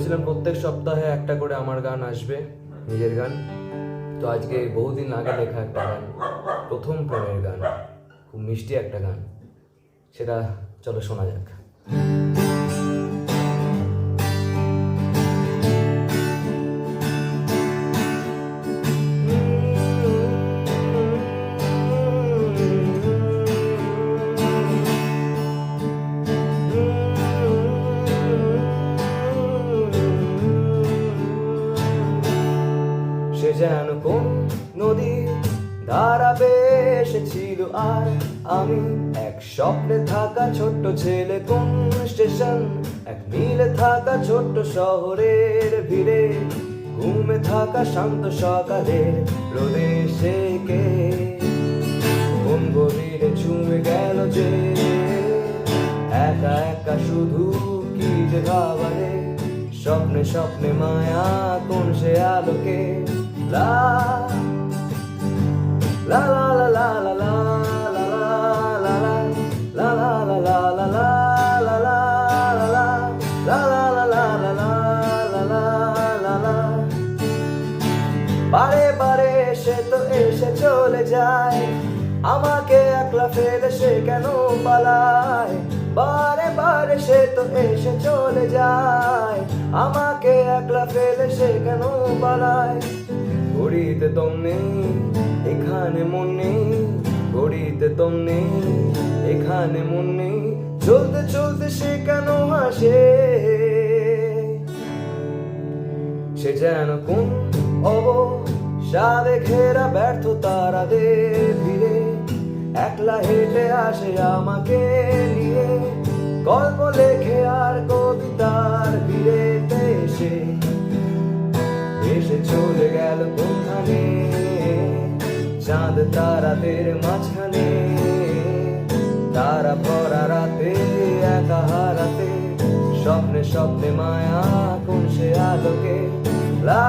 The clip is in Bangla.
বলেছিলাম প্রত্যেক সপ্তাহে একটা করে আমার গান আসবে, নিজের গান। তো আজকে বহুদিন আগে লেখা একটা গান, প্রথম প্রেমের গান, খুব মিষ্টি একটা গান, সেটা চলো শোনা যাক। সে যেন কোন নদীর ধারা এসেছিল, আর আমি এক স্বপ্নে থাকা ছোট্ট ছেলে। কোন স্টেশন এক মিলে থাকা ছোট্ট শহরের ভিড়ে, ঘুমে থাকা শান্ত সকালের রোদে সেকে কোন গভীরে ছুঁয়ে গেল যে একা একা শুধু কি যে ভাবারে। স্বপ্নে স্বপ্নে মায়া কোন সে আলোকে, লা লা লা লা লা লা লা লা লা লা লা লা লা লা লা লা লা লা লা। বারে বারে সে তো এসে চলে যায়, আমাকে একলা ফেলে সে কেন পালায়। বারে বারে সে তো এসে চলে যায়, আমাকে একলা ফেলে সে কেন পালায়। ঘড়িতে দম নেই, এখানে মন নেই, ঘড়িতে দম নেই, এখানে মন নেই। চলতে চলতে সে কেন হাসে, সে যেন কোন অবসাদে ঘেরা ব্যর্থ তারাদের ভিড়ে, একলা হেঁটে আসে আমাকে নিয়ে। গল্প লেখে আর কবিতার ভিড়েতে এসে এসে চলে গেল কোনখানে, চাঁদ তারাদের মাঝখানে। তারা ভরা রাতে একা হারাতে, স্বপ্নে স্বপ্নে মায়া কোন সে আলোকে, লা